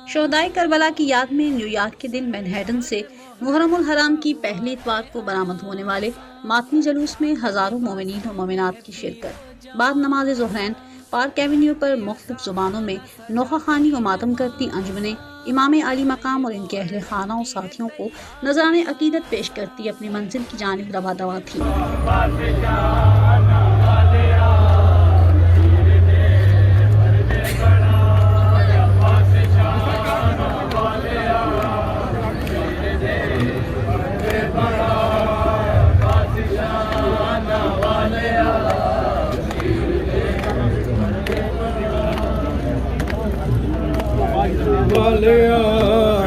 شہدائے کربلا کی یاد میں نیو یارک کے دل مینہٹن سے محرم الحرام کی پہلی اتوار کو برآمد ہونے والے ماتمی جلوس میں ہزاروں مومنین و مومنات کی شرکت۔ بعد نماز ظہرین پارک ایونیو پر مختلف زبانوں میں نوحہ خوانی و ماتم کرتی انجمنیں امام عالی مقام اور ان کے اہل خانہ و ساتھیوں کو نذرانِ عقیدت پیش کرتی اپنی منزل کی جانب رواں دواں تھیں۔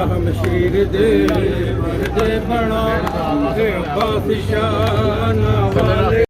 ہم شیر دے دے بنا بادشاہ والے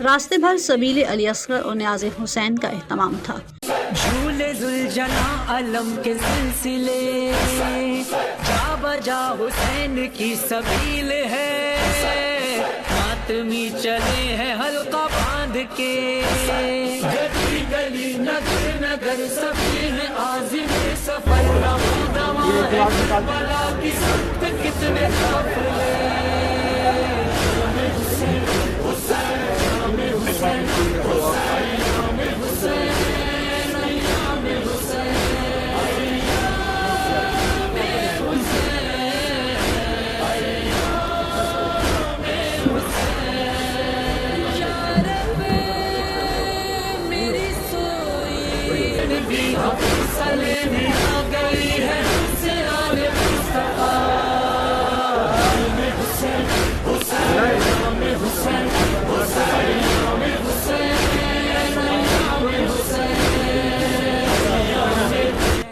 راستے بھر سبیل علی اصغر اور نیاز حسین کا اہتمام تھا۔ جھولے ذوالجناح علم کے سلسلے جا بجا حسین کی سبیل ہے، ماتمی چلے ہیں حلقہ باندھ کے، گلی گلی نگر نگر سبھی ہیں عازم سفر، رواں دواں ہے کربلا کی سمت کتنے قافلے،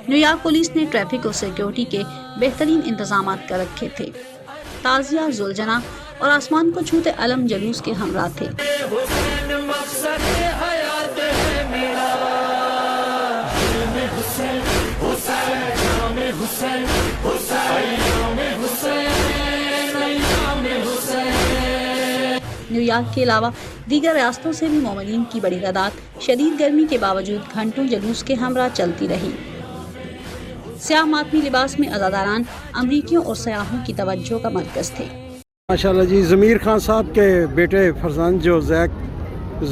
نیو یارک پولیس نے ٹریفک اور سیکیورٹی کے بہترین انتظامات کر رکھے تھے۔ تعزیہ ذوالجناح اور آسمان کو چھوتے علم جلوس کے ہمراہ تھے۔ نیو یارک کے علاوہ دیگر ریاستوں سے بھی مومنین کی بڑی تعداد شدید گرمی کے باوجود گھنٹوں جلوس کے ہمراہ چلتی رہی۔ سیاہ ماتمی لباس میں عزاداران امریکیوں اور سیاحوں کی توجہ کا مرکز تھے۔ ماشاءاللہ جی، ضمیر خان صاحب کے بیٹے فرزند جو زیک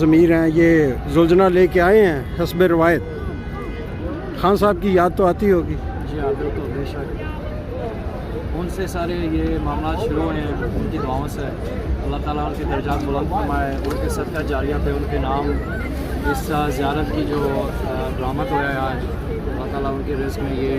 ضمیر ہیں، یہ ذوالجناح لے کے آئے ہیں حسب روایت۔ خان صاحب کی یاد تو آتی ہوگی؟ جی ہاں بالکل، بے شک ان سے سارے یہ معاملات شروع ہوئے ہیں، ان کی دعاؤں سے۔ اللہ تعالیٰ ان کے درجات بلند فرمائے، ان کے صدقہ جاریہ پہ ان کے نام اس زیارت کی جو برآمد ہوا ہے آج، اللہ تعالیٰ ان کے رزق میں یہ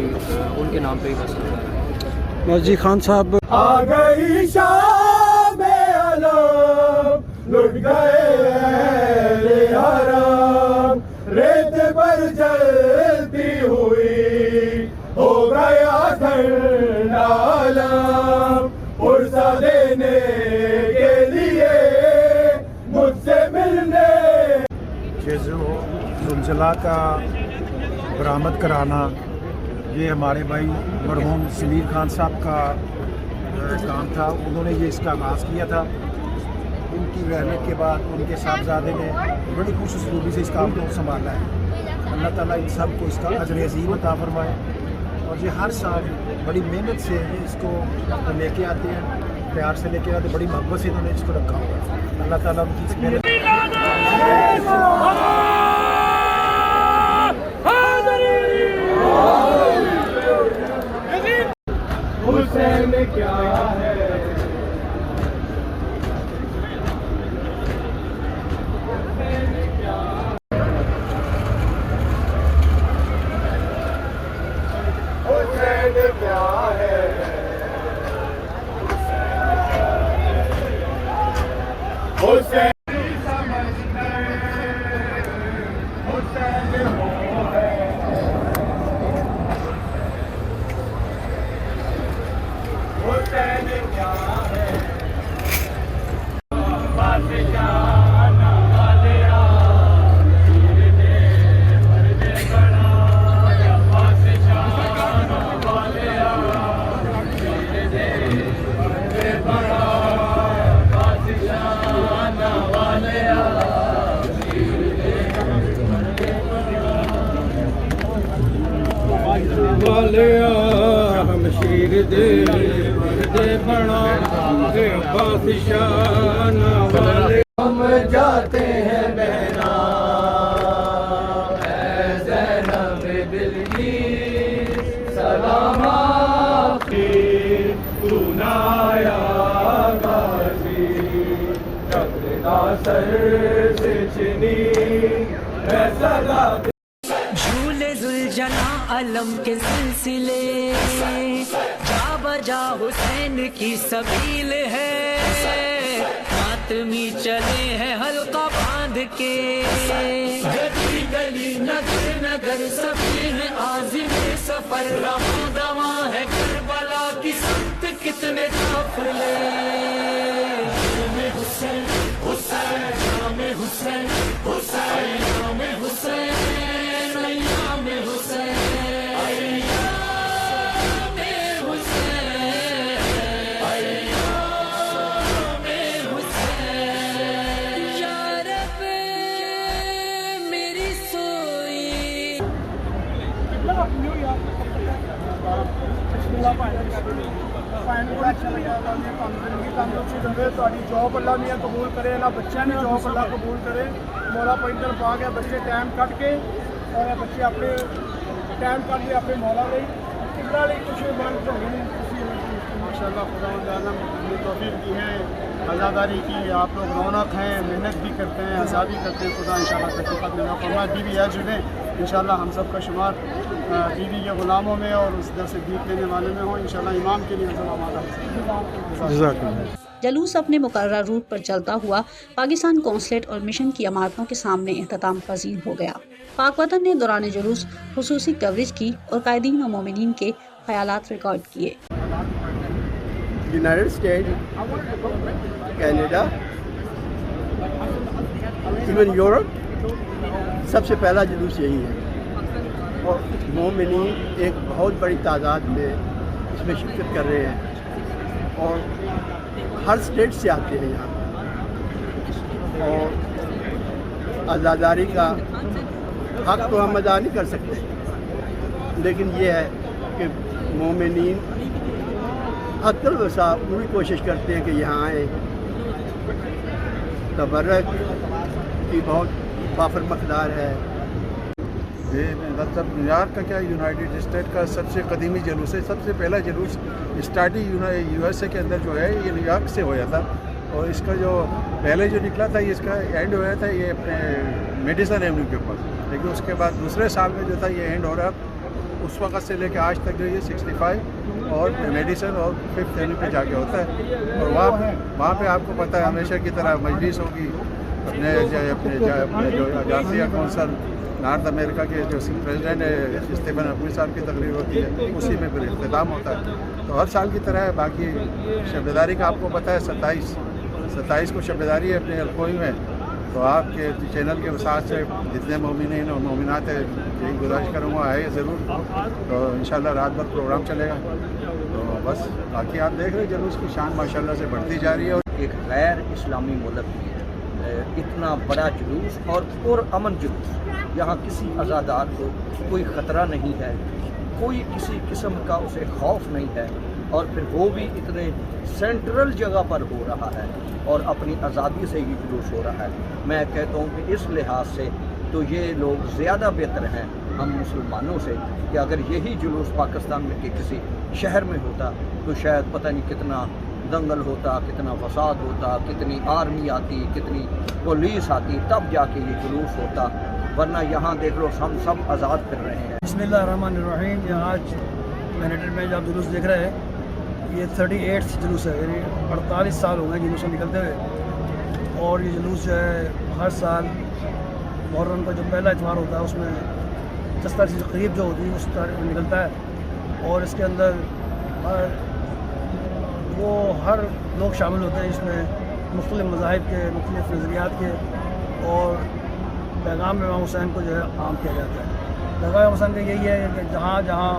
ان کے نام پہ ہی بس کرتا ہے۔ بس جی، خان صاحب آ گئی شام علم، لٹ گئے اہل حرم، ریت پر چلتی ہوئی ہو گیا ٹھنڈا علم، پرسہ دینے کے لیے مجھ سے ملنے۔ یہ جو زلزلہ کا برآمد کرانا، یہ ہمارے بھائی مرحوم ضمیر خان صاحب کا کام تھا۔ انہوں نے یہ اس کا آغاز کیا تھا۔ ان کی رحمت کے بعد ان کے صاحبزادے نے بڑی خوش اسلوبی سے اس کام کو سنبھالا ہے۔ اللہ تعالیٰ ان سب کو اس کا اجر عظیم عطا فرمائے. اور یہ ہر سال بڑی محنت سے اس کو لے کے آتے ہیں, پیار سے لے کے آتے ہیں, بڑی محبت سے انہوں نے اس کو رکھا ہوا ہے. اللہ تعالیٰ ان کی اس محنت حسین کیا ہے ہم شیر دے بنا بادشاہ والے ہم جاتے ہیں بہنا اے زینب دل کی سلام آخر تو نہ آیا غازی چکرا سر سے چنی میں صدا جھولے ذوالجنا علم کے سلسلے جا بجا حسین کی سبیل ہے ماتمی چلے ہیں حلقہ باندھ کے گلی گلی نگر نگر سبھی ہیں عازم سفر رواں دواں ہے کربلا کی سمت کتنے قافلے حسین حسین نام حسین حسین نام حسین ایام حسین ایام حسین ایام حسین یا رب میری سوئی جاب اللہ میاں قبول کرے, اللہ بچوں نے جاب اللہ قبول کرے. مولا پینٹر پا گیا بچے ٹائم کٹ کے اور بچے اپنے ٹائم کٹ کے اپنے مولا ਲਈ کتنا ਲਈ کچھ مان ہو گئے ماشاء اللہ. خدا تعالیٰ نے توفیق دی ہے, آزاداری کی. آپ لوگ رونق ہیں, محنت بھی کرتے ہیں, آزادی کرتے ہیں. خدا انشاءاللہ تحقیقت میں فرمائے بیوی ہے جنہیں انشاءاللہ ہم سب کا شمار بیوی کے غلاموں میں اور اس در سے بھیک لینے والے میں ہوں. انشاءاللہ امام کے لیے ہم آمادہ ہیں. جلوس اپنے مقررہ روٹ پر چلتا ہوا پاکستان قونصلیٹ اور مشن کی عمارتوں کے سامنے اختتام پذیر ہو گیا. پاک وطن نے دوران جلوس خصوصی کوریج کی اور قائدین و مومنین کے خیالات ریکارڈ کیے. United State, Canada, even Europe سب سے پہلا جلوس یہی ہے اور مومنین ایک بہت بڑی تعداد میں اس میں شرکت کر رہے ہیں اور ہر اسٹیٹ سے آتے ہیں یہاں. اور آزاداری کا حق تو ہم ادا نہیں کر سکتے, لیکن یہ ہے کہ مومنین حد الوسع پوری کوشش کرتے ہیں کہ یہاں آئیں. تبرک کی بہت وافر مقدار ہے. یہ مطلب نیو یارک کا کیا یونائٹڈ اسٹیٹ کا سب سے قدیمی جلوس ہے. سب سے پہلا جلوس اسٹارٹنگ یو ایس اے کے اندر جو ہے یہ نیو یارک سے ہوا تھا اور اس کا جو پہلے جو نکلا تھا اس کا اینڈ ہوا تھا یہ اپنے میڈیسن ایونیو کے اوپر, لیکن اس کے بعد دوسرے سال میں جو تھا یہ اینڈ ہو رہا. اس وقت سے لے کے آج تک جو یہ 65 اور میڈیسن اور 5th ایونیو پہ جا کے ہوتا ہے. اور وہاں پہ آپ کو پتہ ہے ہمیشہ کی طرح مجلس ہوگی. اپنے جو جارجیا کونسل نارتھ امریکہ کے جو پریزیڈنٹ ہے اسٹیفن ہاکن صاحب کی تقریر ہوتی ہے, اسی میں پھر اختتام ہوتا ہے. تو ہر سال کی طرح ہے. باقی شب بیداری کا آپ کو پتہ ہے 27 کو شب بیداری ہے اپنے الکوئی میں. تو آپ کے چینل کے وسعت سے جتنے مومنین اور مومنات ہیں یہی گزارش کروں گا آئے ضرور. تو انشاءاللہ رات بھر پروگرام چلے گا. تو بس باقی آپ دیکھ رہے ہیں جلوس کی شان ماشاءاللہ سے بڑھتی جا رہی ہے. ایک غیر اسلامی ملک اتنا بڑا جلوس اور پرامن جلوس، یہاں کسی عزادار کو کوئی خطرہ نہیں ہے، کوئی کسی قسم کا اسے خوف نہیں ہے، اور پھر وہ بھی اتنے سینٹرل جگہ پر ہو رہا ہے اور اپنی آزادی سے یہ جلوس ہو رہا ہے۔ میں کہتا ہوں کہ اس لحاظ سے تو یہ لوگ زیادہ بہتر ہیں ہم مسلمانوں سے، کہ اگر یہی جلوس پاکستان میں کے کسی شہر میں ہوتا تو شاید پتہ نہیں کتنا دنگل ہوتا، کتنا فساد ہوتا، کتنی آرمی آتی، کتنی پولیس آتی، تب جا کے یہ جلوس ہوتا، ورنہ یہاں دیکھ لو ہم سب آزاد پھر رہے ہیں۔ بسم اللہ الرحمن الرحیم۔ یہ آج مینہٹن میں جب جلوس دیکھ رہے ہیں، یہ 38 جلوس ہے، یعنی 48 سال ہو گئے جلوس سے نکلتے ہوئے، اور یہ جلوس جو ہے ہر سال محرم کا جو پہلا اتوار ہوتا ہے اس میں 10 تاریخ سے قریب جو ہوتی ہے اس تاریخ میں نکلتا ہے، اور اس کے اندر ہر لوگ شامل ہوتے ہیں، اس میں مختلف مذاہب کے، مختلف نظریات کے، اور پیغام امام حسین کو جو ہے عام کیا جاتا ہے۔ پیغام امام حسین کا یہی ہے کہ جہاں جہاں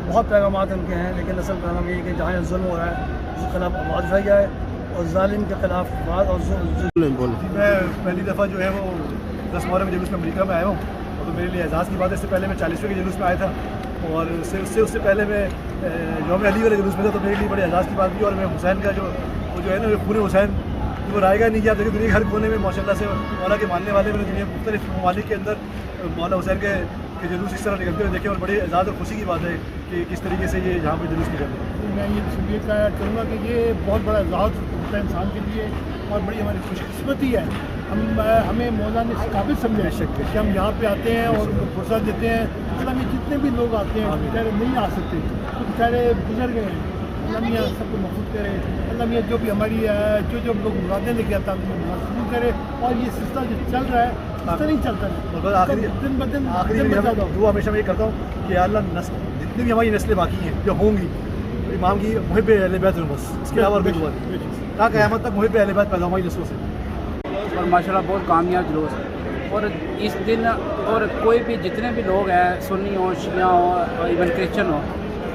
بہت پیغامات ان کے ہیں، لیکن اصل پیغام یہی ہے کہ جہاں ظلم ہو رہا ہے اس کے خلاف آواز اٹھائی جائے، اور ظالم کے خلاف آواز اور میں پہلی دفعہ جو ہے وہ 10 محرم کے جلوس میں امریکہ میں آیا ہوں، اور تو میرے لیے اعزاز کی بات ہے۔ اس سے پہلے میں 40ویں کے جلوس میں آیا تھا، اور اس سے پہلے میں یوم علی والے جلوس میں تھا، تو میرے لیے بڑے اعزاز کی بات بھی، اور میں حسین کا وہ جو ہے نا پورے حسین وہ رائے گا نہیں کہ آپ دیکھیں دنیا کے ہر کونے میں ماشاء اللہ سے مولا کے ماننے والے میں نے دنیا مختلف ممالک کے اندر مولا حسین کے جلوس اس طرح نکلتے ہوئے دیکھے، اور بڑی اعزاز اور خوشی کی بات ہے کہ کس طریقے سے یہ یہاں پہ جلوس نکلتے ہیں۔ میں یہ کہنا چاہوں گا کہ یہ بہت بڑا اعزاز ہوتا ہے انسان کے لیے، اور بڑی ہماری خوش قسمتی ہے۔ ہمیں مولا نے قابل سمجھا ہے کہ ہم یہاں پہ آتے ہیں اور فرصت دیتے ہیں۔ اللہ میں جتنے بھی لوگ آتے ہیں بیچارے نہیں آ سکتے، تو بیچارے گزر گئے ہیں، اللہ میاں سب کو محفوظ کرے، اللہ میاں جو بھی ہماری جو لوگ مرادیں لے کے آتا ہے محفوظ کرے، اور یہ سلسلہ جو چل رہا ہے اس طرح نہیں چلتا ہے، آخری دن بدن دعا ہمیشہ میں یہ کرتا ہوں کہ اللہ جتنی بھی ہماری نسلیں باقی ہیں جو ہوں گی، امام کی محب اہل بیت ہوں، بس اس کے علاوہ اور کوئی دعا نہیں، تا قیامت تک محب اہل بیت پیدا ہماری نسلوں سے۔ اور ماشاء اللہ بہت کامیاب جلوس ہے، اور اس دن اور کوئی بھی جتنے بھی لوگ ہیں، سنی ہو، شیعہ ہو، ایون کرسچن ہو،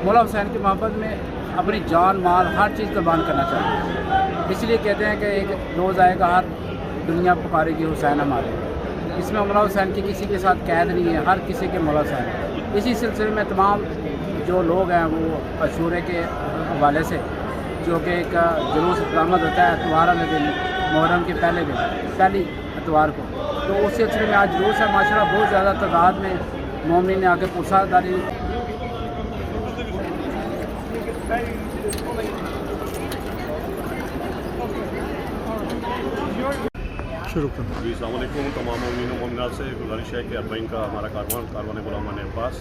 مولا حسین کی محبت میں اپنی جان مال ہر چیز قربان کرنا چاہیے۔ اس لیے کہتے ہیں کہ ایک روز آئے گا ہر دنیا پکارے گی حسین ہمارے، اس میں مولا حسین کی کسی کے ساتھ قید نہیں ہے، ہر کسی کے مولا حسین۔ اسی سلسلے میں تمام جو لوگ ہیں وہ عاشورے کے حوالے سے، جو کہ ایک جلوس برآمد ہوتا ہے اتوار والے دن، محرم کے پہلے دن، پہلی اتوار کو، تو اس سلسلے میں آج جلوس ہے۔ ماشاء اللہ بہت زیادہ تعداد میں مومنین نے آ کے پرسہ داری۔ جی السلام علیکم۔ تمام مومنین و مومنات سے گزارش ہے کہ 40 کا ہمارا کاروان غلام عباس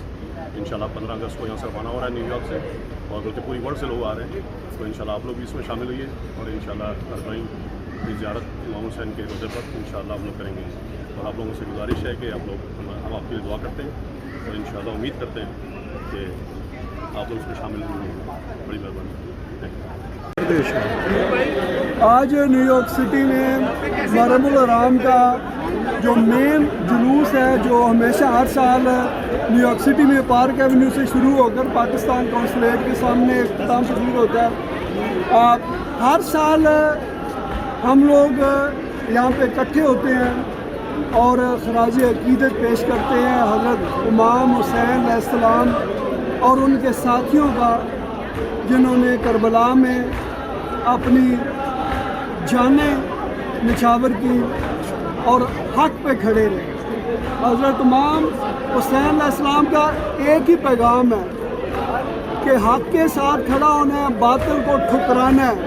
انشاءاللہ 15 اگست کو یہاں سے روانہ ہو رہا ہے نیو یارک سے، اور بلکہ پوری ورلڈ سے لوگ آ رہے ہیں، تو انشاءاللہ آپ لوگ بھی اس میں شامل ہوئیے، اور انشاءاللہ 40 کی زیارت امام حسین کے روزے پر انشاءاللہ آپ لوگ کریں گے، اور آپ لوگوں سے گزارش ہے کہ ہم آپ کے لیے دعا کرتے ہیں، اور انشاءاللہ امید کرتے ہیں کہ آپ لوگ اس میں شامل ہوں گے۔ بڑی مہربانی۔ آج نیو یارک سٹی میں محرم الحرام کا جو مین جلوس ہے، جو ہمیشہ ہر سال نیو یارک سٹی میں پارک ایونیو سے شروع ہو کر پاکستان قونصلیٹ کے سامنے اختتام پذیر ہوتا ہے، ہر سال ہم لوگ یہاں پہ اکٹھے ہوتے ہیں اور خراج عقیدت پیش کرتے ہیں حضرت امام حسین علیہ السلام اور ان کے ساتھیوں کا، جنہوں نے کربلا میں اپنی جانیں نچھاور کی اور حق پہ کھڑے رہے۔ حضرت امام حسین علیہ السلام کا ایک ہی پیغام ہے کہ حق کے ساتھ کھڑا ہونا ہے، باطل کو ٹھکرانا ہے۔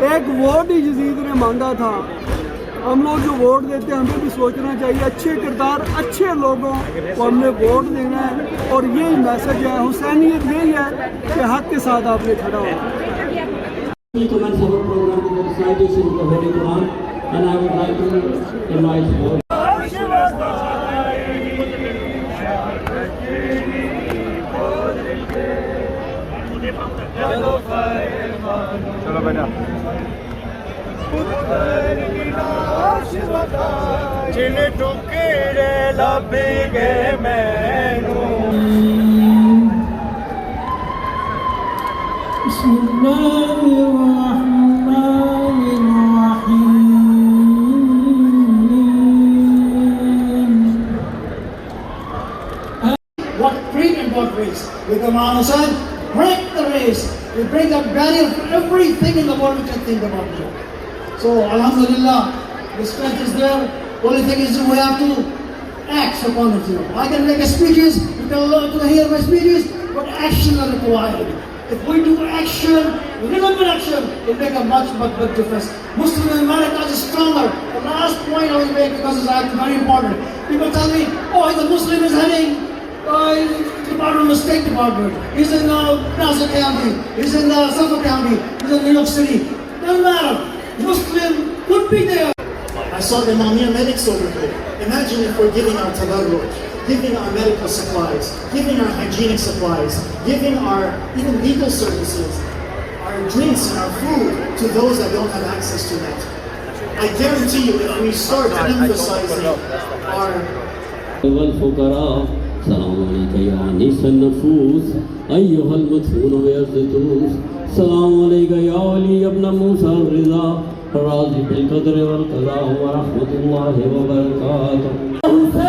ایک ووٹ ہی یزید نے مانگا تھا، ہم لوگ جو ووٹ دیتے ہیں ہمیں بھی سوچنا چاہیے اچھے کردار اچھے لوگوں کو ہم نے ووٹ دینا ہے، اور یہی میسج ہے، حسینیت یہی ہے کہ حق کے ساتھ آپ نے کھڑا ہونا۔ چلو بیٹا جن ٹکڑے لب گئے مینوں بسم اللہ الرحمن الرحیم what creed and what race. With Imam Hussain, break the race. We break that barrier for everything in the world we can think about now. So, alhamdulillah, the strength is there. Only thing is we have to act upon it. I can make speeches, you can learn to hear my speeches, but action is required. If we do action, little bit action, it will make a much big difference. Muslim America is stronger. The last point I will make, because it's very important. People tell me, oh, the Muslim is heading Department of State Department. He's in Nassau County. He's in Suffolk County. He's in New York City. Doesn't matter. Muslim could be there. I saw the Imamia medics over there. Imagine if we're giving our tabarruj, giving our medical supplies, giving our hygienic supplies, giving our even legal services, our drinks and our food to those that don't have access to that. I guarantee you, if we start emphasizing our والفقراء سلام عليك يا أنيس النفوس أيها المدفون ويزدوس سلام عليك يا علي ابن موسى الرضا راضي بالقدر والقضاء ورحمة الله وبركاته